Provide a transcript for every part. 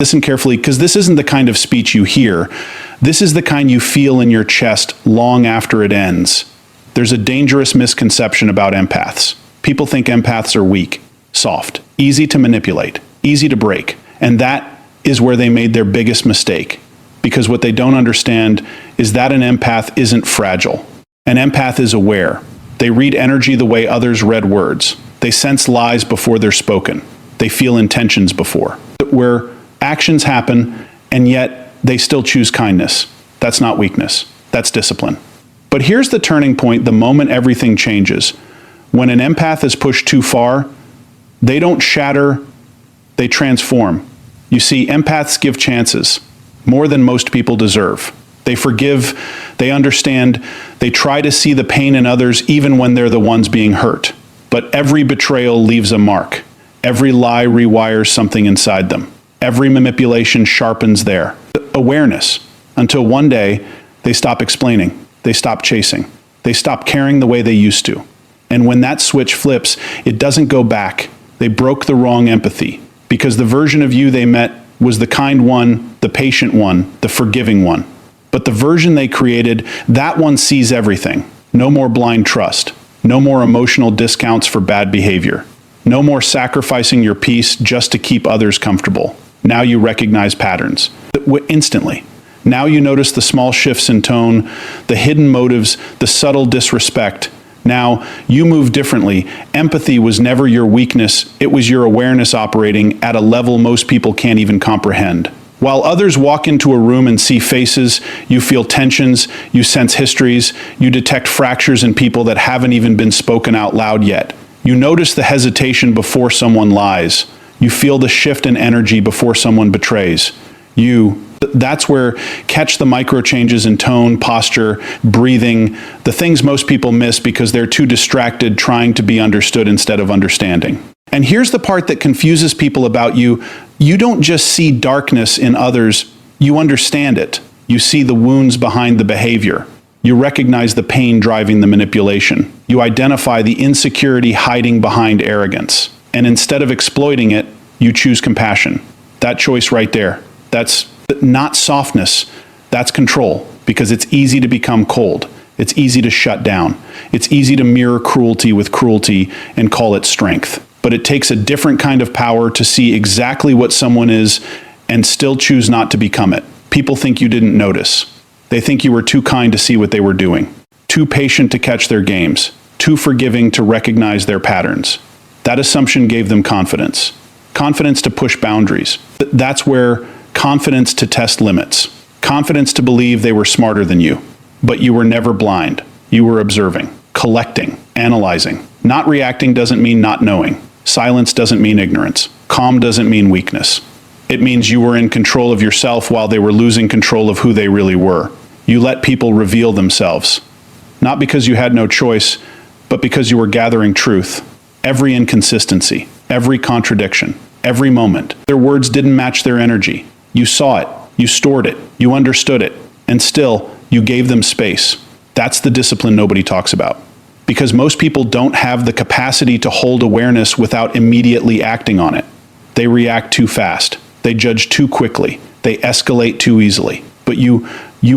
Listen carefully, because this isn't the kind of speech you hear. This is the kind you feel in your chest long after it ends. There's a dangerous misconception about empaths. People think empaths are weak, soft, easy to manipulate, easy to break. And that is where they made their biggest mistake. Because what they don't understand is that an empath isn't fragile. An empath is aware. They read energy the way others read words. They sense lies before they're spoken. They feel intentions before. Where actions happen, and yet they still choose kindness. That's not weakness. That's discipline. But here's the turning point the moment everything changes. When an empath is pushed too far, they don't shatter, they transform. You see, empaths give chances, more than most people deserve. They forgive, they understand, they try to see the pain in others even when they're the ones being hurt. But every betrayal leaves a mark. Every lie rewires something inside them. Every manipulation sharpens their awareness, until one day they stop explaining, they stop chasing, they stop caring the way they used to. And when that switch flips, it doesn't go back. They broke the wrong empathy, because the version of you they met was the kind one, the patient one, the forgiving one. But the version they created, that one sees everything. No more blind trust. No more emotional discounts for bad behavior. No more sacrificing your peace just to keep others comfortable. Now you recognize patterns instantly. Now you notice the small shifts in tone, the hidden motives, the subtle disrespect. Now you move differently. Empathy was never your weakness. It was your awareness operating at a level most people can't even comprehend. While others walk into a room and see faces, you feel tensions, you sense histories, you detect fractures in people that haven't even been spoken out loud yet. You notice the hesitation before someone lies. You feel the shift in energy before someone betrays. That's where catch the micro changes in tone, posture, breathing, the things most people miss because they're too distracted trying to be understood instead of understanding. And here's the part that confuses people about you. You don't just see darkness in others, you understand it. You see the wounds behind the behavior. You recognize the pain driving the manipulation. You identify the insecurity hiding behind arrogance. And instead of exploiting it, you choose compassion. That choice right there, that's not softness, that's control, because it's easy to become cold. It's easy to shut down. It's easy to mirror cruelty with cruelty and call it strength. But it takes a different kind of power to see exactly what someone is and still choose not to become it. People think you didn't notice. They think you were too kind to see what they were doing, too patient to catch their games, too forgiving to recognize their patterns. That assumption gave them confidence. Confidence to push boundaries. That's where confidence to test limits. Confidence to believe they were smarter than you. But you were never blind. You were observing, collecting, analyzing. Not reacting doesn't mean not knowing. Silence doesn't mean ignorance. Calm doesn't mean weakness. It means you were in control of yourself while they were losing control of who they really were. You let people reveal themselves. Not because you had no choice, but because you were gathering truth. Every inconsistency, every contradiction, every moment. Their words didn't match their energy. You saw it, you stored it, you understood it, and still, you gave them space. That's the discipline nobody talks about. Because most people don't have the capacity to hold awareness without immediately acting on it. They react too fast. They judge too quickly. They escalate too easily. But you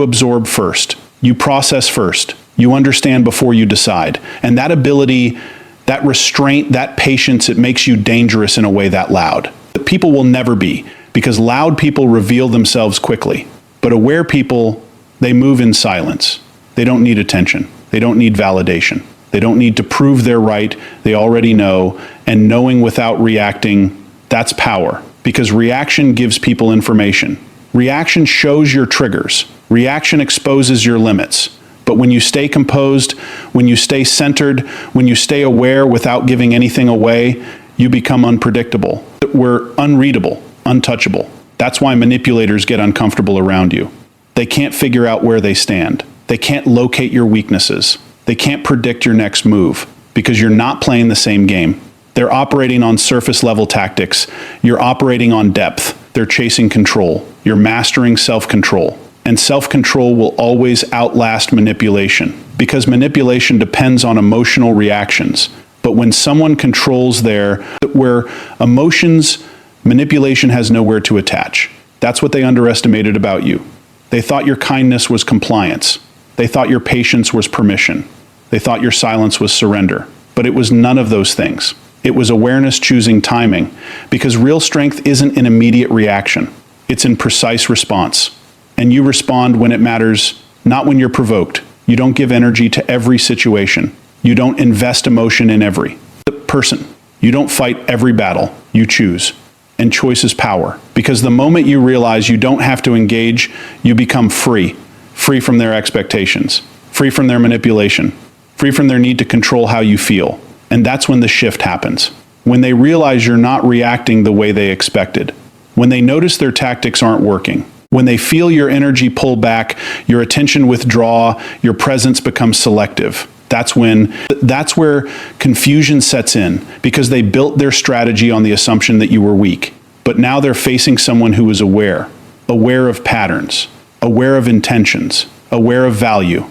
absorb first. You process first. You understand before you decide. And that ability, that restraint, that patience, it makes you dangerous in a way that loud. People will never be, because loud people reveal themselves quickly. But aware people, they move in silence. They don't need attention. They don't need validation. They don't need to prove they're right. They already know. And knowing without reacting, that's power. Because reaction gives people information. Reaction shows your triggers. Reaction exposes your limits. But when you stay composed, when you stay centered, when you stay aware without giving anything away, you become unpredictable. We're unreadable, untouchable. That's why manipulators get uncomfortable around you. They can't figure out where they stand. They can't locate your weaknesses. They can't predict your next move because you're not playing the same game. They're operating on surface level tactics. You're operating on depth. They're chasing control. You're mastering self-control. And self-control will always outlast manipulation because manipulation depends on emotional reactions. But when someone controls where emotions Manipulation has nowhere to attach. That's what they underestimated about you. They thought your kindness was compliance. They thought your patience was permission. They thought your silence was surrender. But it was none of those things. It was awareness choosing timing, because real strength isn't an immediate reaction. It's in precise response. And you respond when it matters, not when you're provoked. You don't give energy to every situation. You don't invest emotion in every person. You don't fight every battle. You choose. And choice is power. Because the moment you realize you don't have to engage, you become free. Free from their expectations. Free from their manipulation. Free from their need to control how you feel. And that's when the shift happens. When they realize you're not reacting the way they expected. When they notice their tactics aren't working. When they feel your energy pull back, your attention withdraw, your presence becomes selective. That's where confusion sets in, because they built their strategy on the assumption that you were weak. But now they're facing someone who is aware of patterns, aware of intentions, aware of value.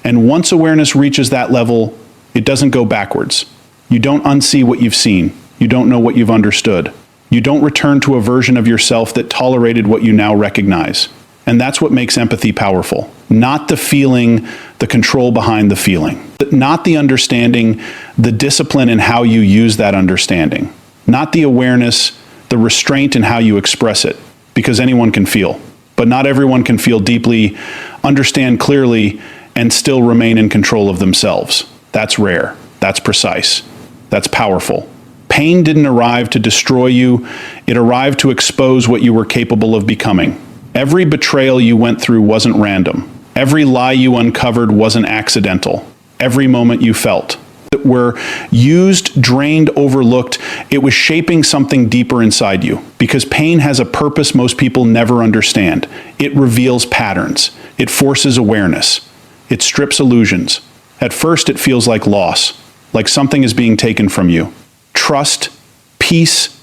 And once awareness reaches that level, it doesn't go backwards. You don't unsee what you've seen. You don't know what you've understood. You don't return to a version of yourself that tolerated what you now recognize. And that's what makes empathy powerful. Not the feeling, the control behind the feeling. Not the understanding, the discipline in how you use that understanding. Not the awareness, the restraint in how you express it. Because anyone can feel. But not everyone can feel deeply, understand clearly, and still remain in control of themselves. That's rare. That's precise. That's powerful. Pain didn't arrive to destroy you. It arrived to expose what you were capable of becoming. Every betrayal you went through wasn't random. Every lie you uncovered wasn't accidental. Every moment you felt that were used, drained, overlooked, it was shaping something deeper inside you. Because pain has a purpose most people never understand. It reveals patterns. It forces awareness. It strips illusions. At first, it feels like loss, like something is being taken from you. Trust, peace,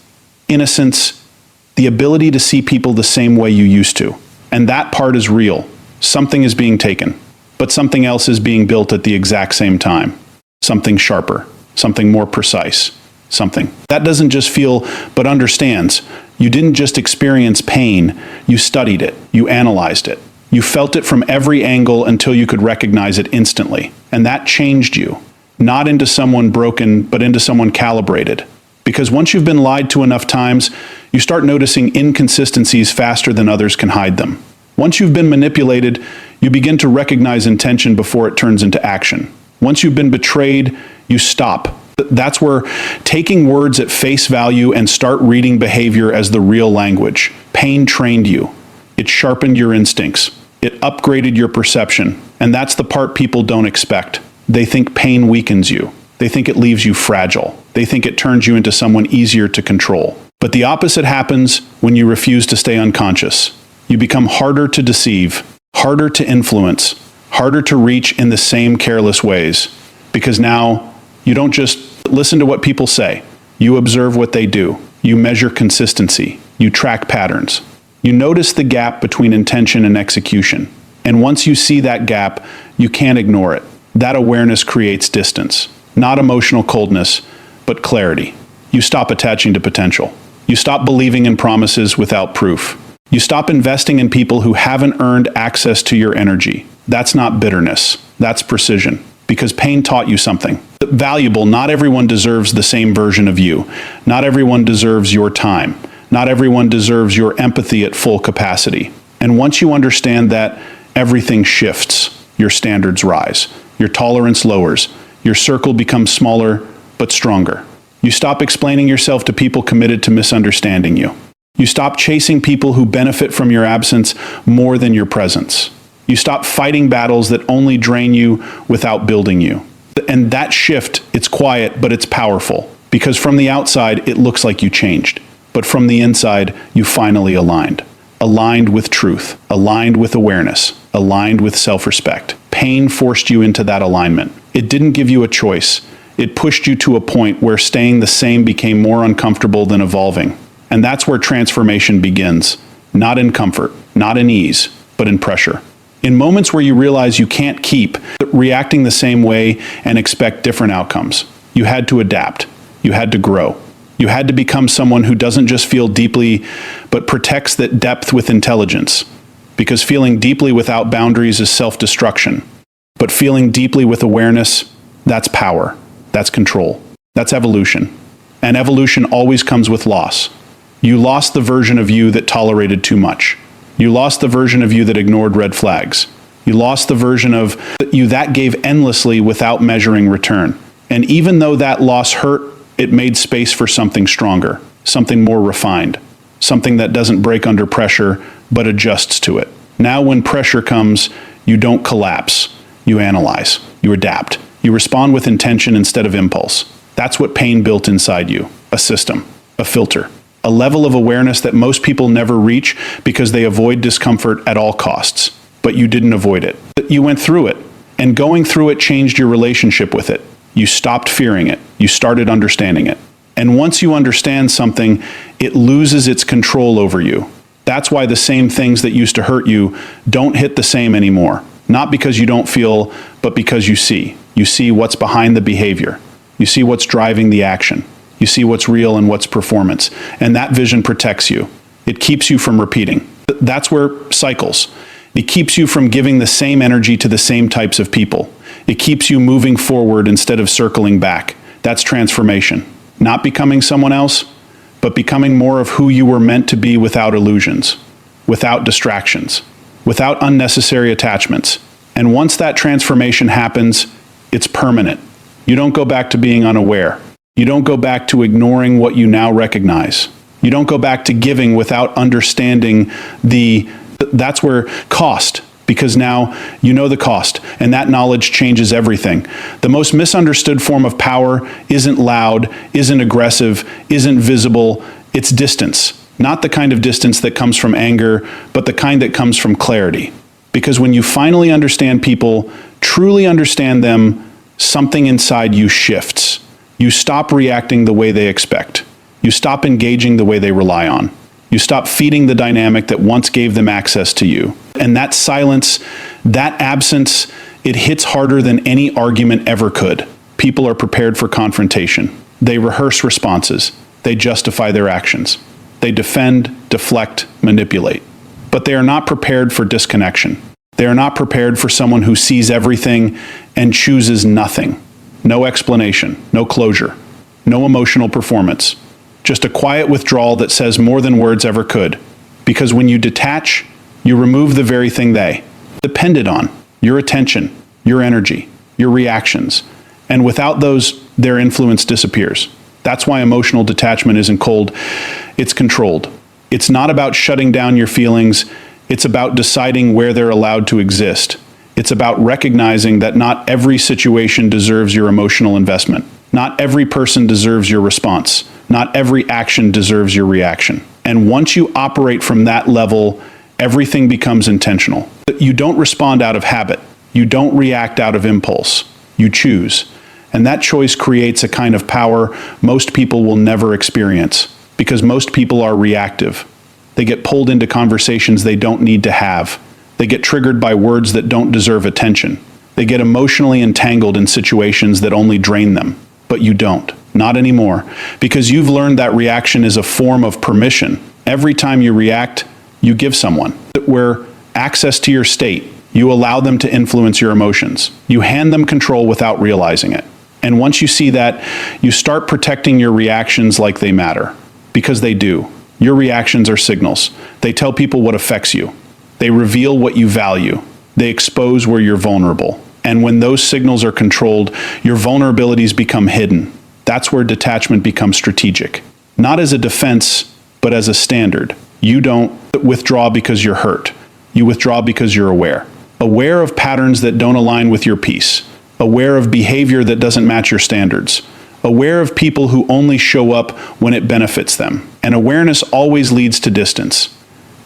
innocence, the ability to see people the same way you used to. And that part is real. Something is being taken, but something else is being built at the exact same time. Something sharper, something more precise, something that doesn't just feel, but understands. You didn't just experience pain, you studied it, you analyzed it. You felt it from every angle until you could recognize it instantly. And that changed you. Not into someone broken, but into someone calibrated. Because once you've been lied to enough times, you start noticing inconsistencies faster than others can hide them. Once you've been manipulated, you begin to recognize intention before it turns into action. Once you've been betrayed, you stop. That's where taking words at face value and start reading behavior as the real language. Pain trained you. It sharpened your instincts. It upgraded your perception. And that's the part people don't expect. They think pain weakens you. They think it leaves you fragile. They think it turns you into someone easier to control. But the opposite happens when you refuse to stay unconscious. You become harder to deceive, harder to influence, harder to reach in the same careless ways. Because now you don't just listen to what people say. You observe what they do. You measure consistency. You track patterns. You notice the gap between intention and execution. And once you see that gap, you can't ignore it. That awareness creates distance. Not emotional coldness, but clarity. You stop attaching to potential. You stop believing in promises without proof. You stop investing in people who haven't earned access to your energy. That's not bitterness. That's precision. Because pain taught you something valuable. Not everyone deserves the same version of you. Not everyone deserves your time. Not everyone deserves your empathy at full capacity. And once you understand that, everything shifts. Your standards rise. Your tolerance lowers. Your circle becomes smaller, but stronger. You stop explaining yourself to people committed to misunderstanding you. You stop chasing people who benefit from your absence more than your presence. You stop fighting battles that only drain you without building you. And that shift, it's quiet, but it's powerful. Because from the outside, it looks like you changed. But from the inside, you finally aligned. Aligned with truth, aligned with awareness, aligned with self-respect. Pain forced you into that alignment. It didn't give you a choice. It pushed you to a point where staying the same became more uncomfortable than evolving. And that's where transformation begins. Not in comfort, not in ease, but in pressure. In moments where you realize you can't keep reacting the same way and expect different outcomes. You had to adapt. You had to grow. You had to become someone who doesn't just feel deeply, but protects that depth with intelligence. Because feeling deeply without boundaries is self-destruction. But feeling deeply with awareness, that's power. That's control. That's evolution. And evolution always comes with loss. You lost the version of you that tolerated too much. You lost the version of you that ignored red flags. You lost the version of you that gave endlessly without measuring return. And even though that loss hurt, it made space for something stronger, something more refined, something that doesn't break under pressure, but adjusts to it. Now when pressure comes, you don't collapse. You analyze. You adapt. You respond with intention instead of impulse. That's what pain built inside you. A system. A filter. A level of awareness that most people never reach because they avoid discomfort at all costs. But you didn't avoid it. You went through it. And going through it changed your relationship with it. You stopped fearing it. You started understanding it. And once you understand something, it loses its control over you. That's why the same things that used to hurt you don't hit the same anymore. Not because you don't feel, but because you see. You see what's behind the behavior. You see what's driving the action. You see what's real and what's performance. And that vision protects you. It keeps you from repeating. That's where cycles. It keeps you from giving the same energy to the same types of people. It keeps you moving forward instead of circling back. That's transformation. Not becoming someone else, but becoming more of who you were meant to be without illusions, without distractions, without unnecessary attachments. And once that transformation happens, it's permanent. You don't go back to being unaware. You don't go back to ignoring what you now recognize. You don't go back to giving without understanding that's where cost, because now you know the cost, and that knowledge changes everything. The most misunderstood form of power isn't loud, isn't aggressive, isn't visible, it's distance. Not the kind of distance that comes from anger, but the kind that comes from clarity. Because when you finally understand people, truly understand them, something inside you shifts. You stop reacting the way they expect. You stop engaging the way they rely on. You stop feeding the dynamic that once gave them access to you. And that silence, that absence, it hits harder than any argument ever could. People are prepared for confrontation. They rehearse responses. They justify their actions. They defend, deflect, manipulate. But they are not prepared for disconnection. They are not prepared for someone who sees everything and chooses nothing. No explanation, no closure, no emotional performance. Just a quiet withdrawal that says more than words ever could. Because when you detach, you remove the very thing they depended on, your attention, your energy, your reactions. And without those, their influence disappears. That's why emotional detachment isn't cold, it's controlled. It's not about shutting down your feelings, it's about deciding where they're allowed to exist. It's about recognizing that not every situation deserves your emotional investment. Not every person deserves your response. Not every action deserves your reaction. And once you operate from that level, everything becomes intentional. You don't respond out of habit. You don't react out of impulse. You choose. And that choice creates a kind of power most people will never experience, because most people are reactive. They get pulled into conversations they don't need to have. They get triggered by words that don't deserve attention. They get emotionally entangled in situations that only drain them. But you don't. Not anymore. Because you've learned that reaction is a form of permission. Every time you react, you give someone where access to your state. You allow them to influence your emotions. You hand them control without realizing it. And once you see that, you start protecting your reactions like they matter. Because they do. Your reactions are signals. They tell people what affects you. They reveal what you value. They expose where you're vulnerable. And when those signals are controlled, your vulnerabilities become hidden. That's where detachment becomes strategic. Not as a defense, but as a standard. You don't withdraw because you're hurt. You withdraw because you're aware. Aware of patterns that don't align with your peace. Aware of behavior that doesn't match your standards. Aware of people who only show up when it benefits them. And awareness always leads to distance.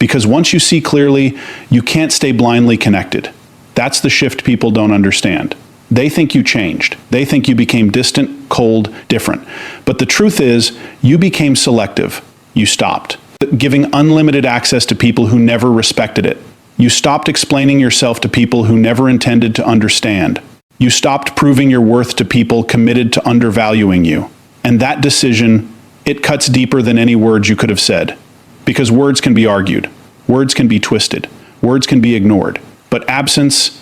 Because once you see clearly, you can't stay blindly connected. That's the shift people don't understand. They think you changed. They think you became distant, cold, different. But the truth is, you became selective. You stopped giving unlimited access to people who never respected it. You stopped explaining yourself to people who never intended to understand. You stopped proving your worth to people committed to undervaluing you. And that decision, it cuts deeper than any words you could have said. Because words can be argued, words can be twisted, words can be ignored. But absence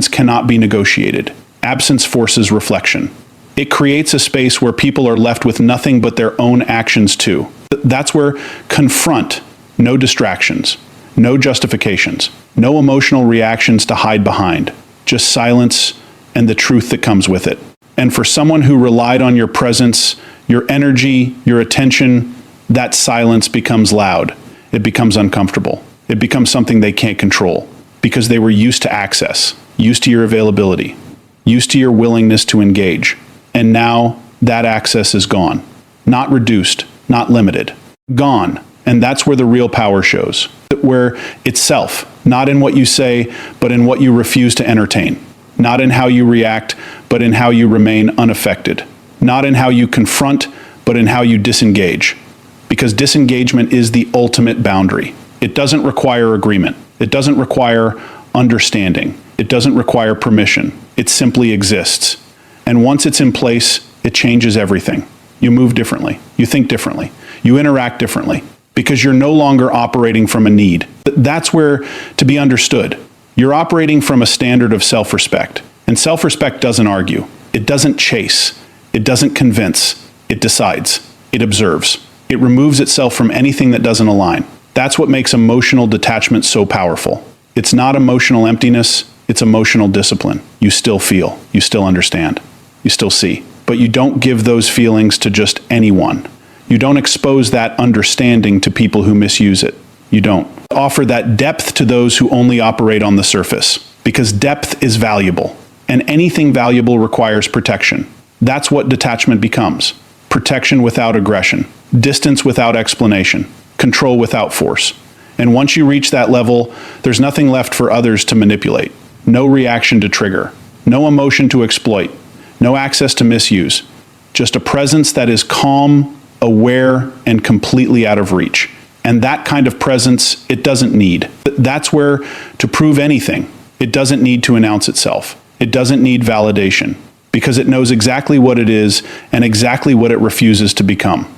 cannot be negotiated. Absence forces reflection. It creates a space where people are left with nothing but their own actions too. That's where confront, no distractions, no justifications, no emotional reactions to hide behind, just silence and the truth that comes with it. And for someone who relied on your presence, your energy, your attention, that silence becomes loud. It becomes uncomfortable. It becomes something they can't control because they were used to access, used to your availability, used to your willingness to engage. And now that access is gone. Not reduced, not limited. Gone. And that's where the real power shows. Where itself, not in what you say, but in what you refuse to entertain. Not in how you react, but in how you remain unaffected. Not in how you confront, but in how you disengage. Because disengagement is the ultimate boundary. It doesn't require agreement. It doesn't require understanding. It doesn't require permission. It simply exists. And once it's in place, it changes everything. You move differently. You think differently. You interact differently. Because you're no longer operating from a need. That's where to be understood. You're operating from a standard of self-respect. And self-respect doesn't argue. It doesn't chase. It doesn't convince. It decides. It observes. It removes itself from anything that doesn't align. That's what makes emotional detachment so powerful. It's not emotional emptiness. It's emotional discipline. You still feel. You still understand. You still see. But you don't give those feelings to just anyone. You don't expose that understanding to people who misuse it. You don't. Offer that depth to those who only operate on the surface. Because depth is valuable. And anything valuable requires protection. That's what detachment becomes. Protection without aggression. Distance without explanation. Control without force. And once you reach that level, there's nothing left for others to manipulate. No reaction to trigger. No emotion to exploit. No access to misuse. Just a presence that is calm, aware, and completely out of reach. And that kind of presence, it doesn't need. That's where, to prove anything, it doesn't need to announce itself. It doesn't need validation. Because it knows exactly what it is and exactly what it refuses to become.